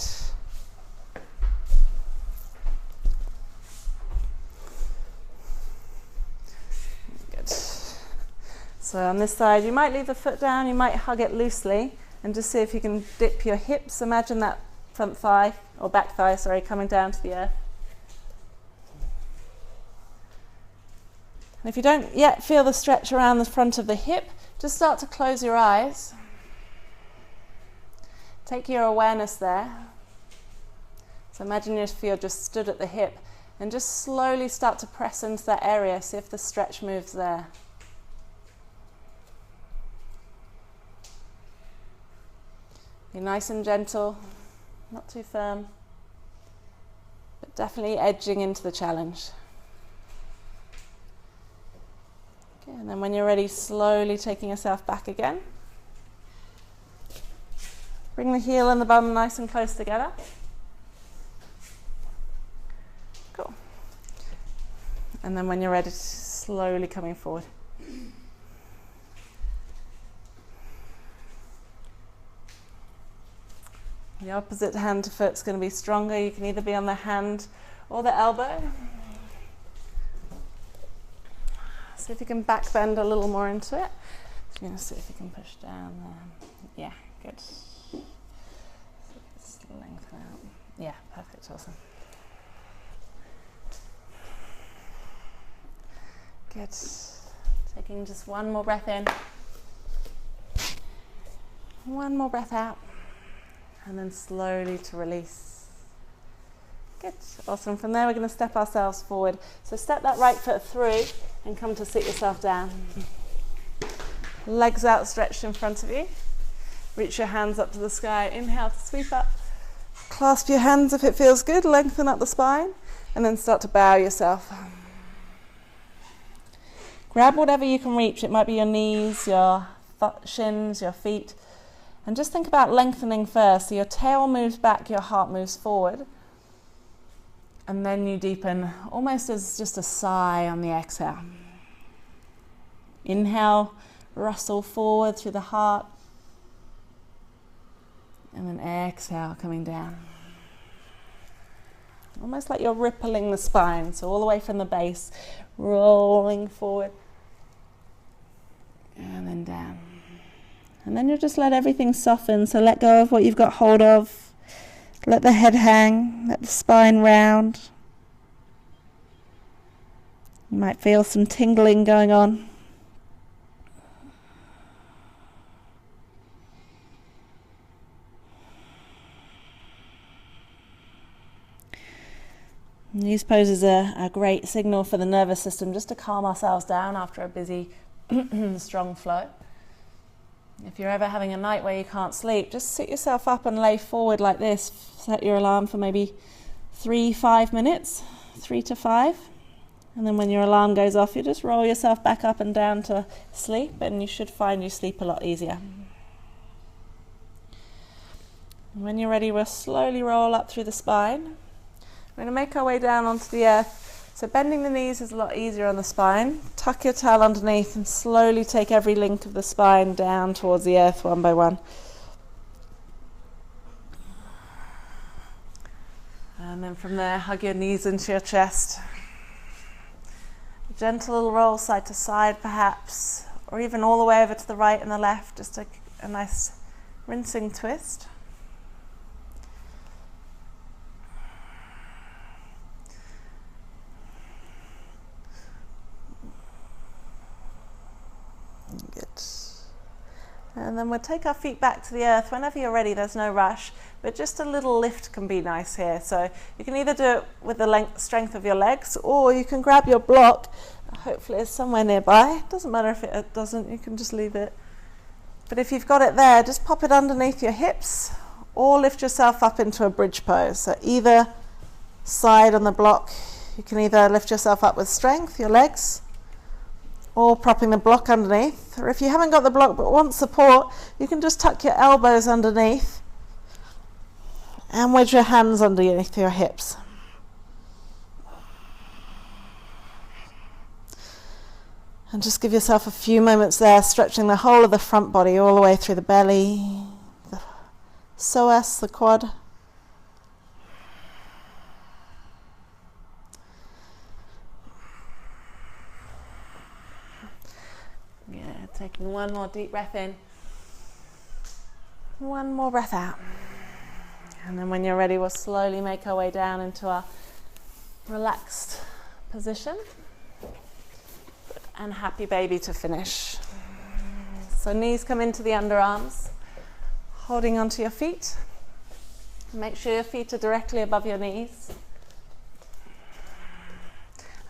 Good. So on this side, you might leave the foot down, you might hug it loosely, and just see if you can dip your hips. Imagine that front thigh, or back thigh, sorry, coming down to the earth. And if you don't yet feel the stretch around the front of the hip, just start to close your eyes. Take your awareness there. So imagine if you're just stood at the hip and just slowly start to press into that area, see if the stretch moves there. Be nice and gentle, not too firm, but definitely edging into the challenge. Okay, and then when you're ready, slowly taking yourself back again. Bring the heel and the bum nice and close together. Cool. And then when you're ready, slowly coming forward. The opposite hand to foot's going to be stronger. You can either be on the hand or the elbow. See if you can back bend a little more into it. Just going to see if you can push down there. Yeah, good. Just lengthen out. Yeah, perfect, awesome. Good. Taking just one more breath in. One more breath out. And then slowly to release. Good, awesome. From there we're going to step ourselves forward. So step that right foot through and come to sit yourself down. Legs outstretched in front of you. Reach your hands up to the sky. Inhale to sweep up. Clasp your hands if it feels good. Lengthen up the spine. And then start to bow yourself. Grab whatever you can reach. It might be your knees, your shins, your feet. And just think about lengthening first. So your tail moves back, your heart moves forward. And then you deepen almost as just a sigh on the exhale. Inhale, rustle forward through the heart. And then exhale, coming down. Almost like you're rippling the spine. So all the way from the base, rolling forward. And then down. And then you'll just let everything soften. So let go of what you've got hold of. Let the head hang. Let the spine round. You might feel some tingling going on. And these poses are a great signal for the nervous system just to calm ourselves down after a busy, strong flow. If you're ever having a night where you can't sleep, just sit yourself up and lay forward like this. Set your alarm for maybe 3-5 minutes, 3 to 5. And then when your alarm goes off, you just roll yourself back up and down to sleep, and you should find you sleep a lot easier. And when you're ready, we'll slowly roll up through the spine. We're going to make our way down onto the earth So bending the knees is a lot easier on the spine. Tuck your tail underneath and slowly take every link of the spine down towards the earth one by one. And then from there, hug your knees into your chest. A gentle little roll side to side perhaps, or even all the way over to the right and the left, just a nice rinsing twist. Good. And then we'll take our feet back to the earth. Whenever you're ready, there's no rush, but just a little lift can be nice here. So you can either do it with the strength of your legs, or you can grab your block. Hopefully it's somewhere nearby. It doesn't matter if it doesn't, you can just leave it. But if you've got it there, just pop it underneath your hips, or lift yourself up into a bridge pose. So either side on the block, you can either lift yourself up with strength, your legs, or propping the block underneath. Or if you haven't got the block but want support, you can just tuck your elbows underneath and wedge your hands underneath your hips. And just give yourself a few moments there, stretching the whole of the front body all the way through the belly, the psoas, the quad. Taking one more deep breath in, one more breath out, and then when you're ready, we'll slowly make our way down into our relaxed position and happy baby to finish. So knees come into the underarms, holding onto your feet. Make sure your feet are directly above your knees,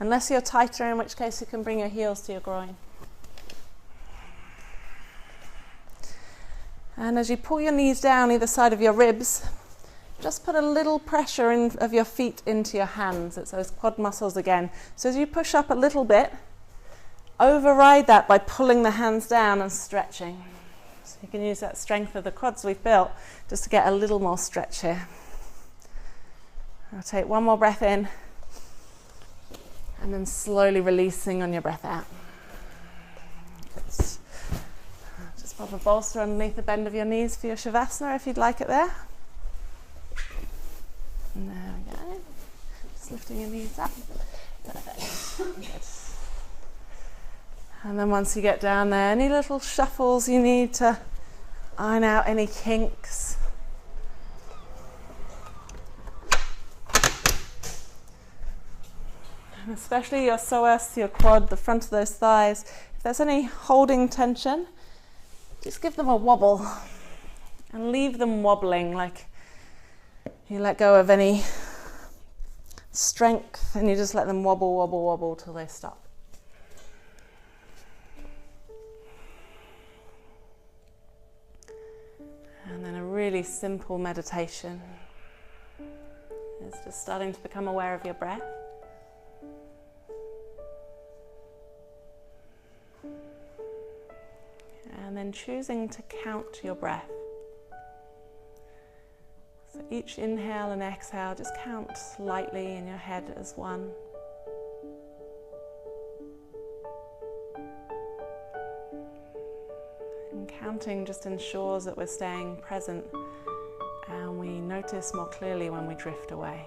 unless you're tighter, in which case you can bring your heels to your groin. And as you pull your knees down either side of your ribs, just put a little pressure of your feet into your hands. It's those quad muscles again. So as you push up a little bit, override that by pulling the hands down and stretching. So you can use that strength of the quads we've built just to get a little more stretch here. I'll take one more breath in, and then slowly releasing on your breath out. Pop a bolster underneath the bend of your knees for your Shavasana if you'd like it there. And there we go. Just lifting your knees up. Perfect. Good. And then once you get down there, any little shuffles you need to iron out any kinks. And especially your psoas, your quad, the front of those thighs. If there's any holding tension, just give them a wobble and leave them wobbling, like you let go of any strength and you just let them wobble, wobble, wobble till they stop. And then a really simple meditation is just starting to become aware of your breath. And then choosing to count your breath. So each inhale and exhale, just count lightly in your head as one. And counting just ensures that we're staying present and we notice more clearly when we drift away.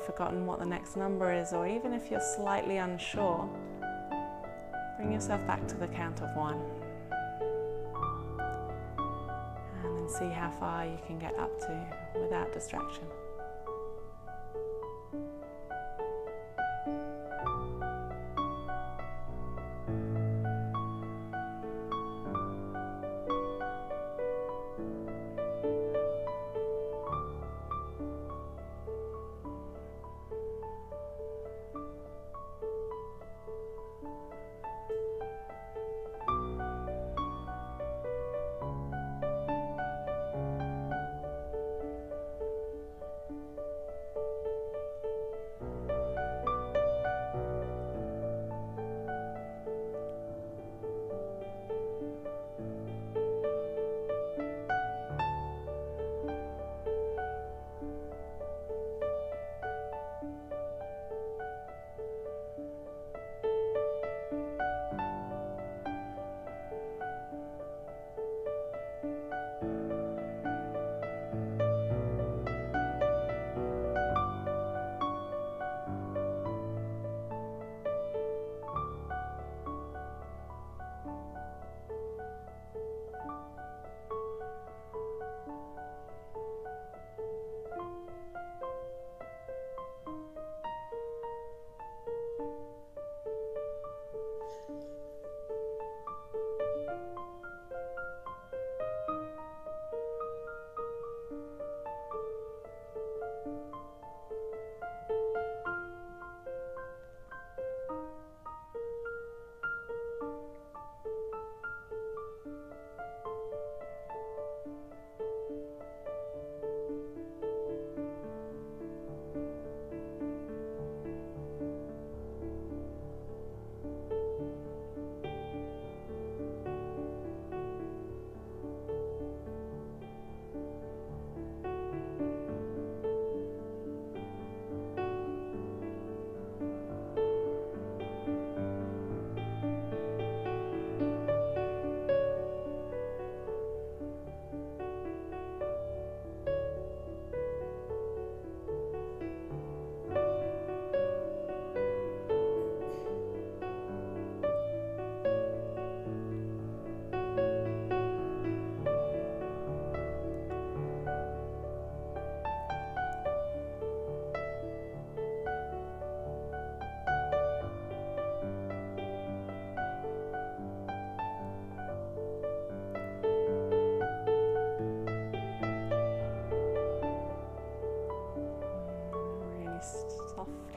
Forgotten what the next number is, or even if you're slightly unsure, bring yourself back to the count of one and then see how far you can get up to without distraction.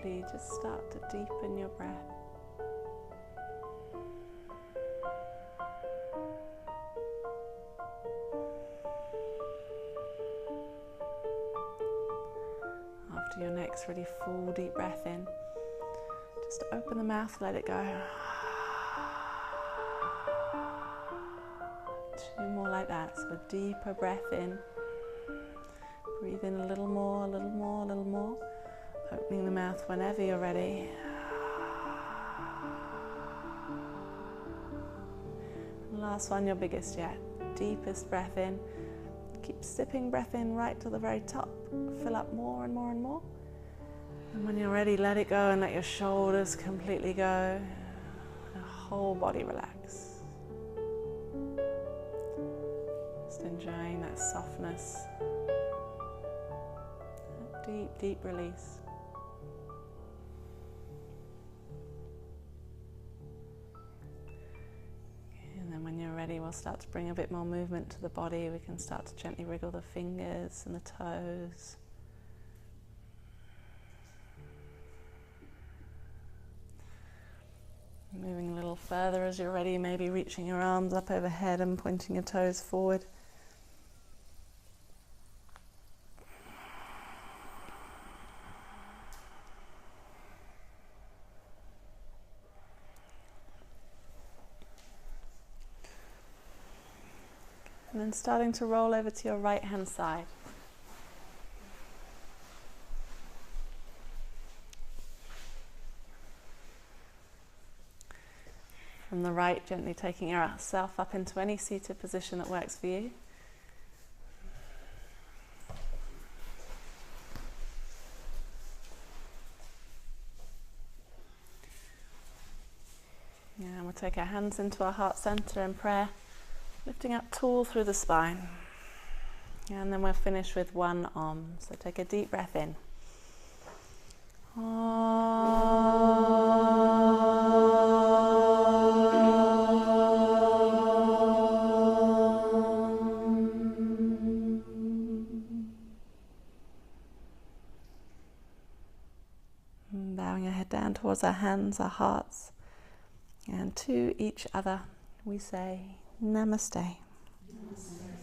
ready, just start to deepen your breath. After your next really full deep breath in, just open the mouth, let it go. 2 more like that, so a deeper breath in. Breathe in a little more, a little more, a little more. Opening the mouth whenever you're ready. And last one, your biggest yet. Deepest breath in. Keep sipping breath in right to the very top. Fill up more and more and more. And when you're ready, let it go and let your shoulders completely go. The whole body relax. Just enjoying that softness. That deep, deep release. And then when you're ready, we'll start to bring a bit more movement to the body. We can start to gently wriggle the fingers and the toes. Moving a little further as you're ready, maybe reaching your arms up overhead and pointing your toes forward. And then starting to roll over to your right hand side. From the right, gently taking yourself up into any seated position that works for you. And we'll take our hands into our heart center in prayer, lifting up tall through the spine. And then we'll finish with one Om. So take a deep breath in. Bowing our head down towards our hands, our hearts, and to each other we say Namaste. Namaste.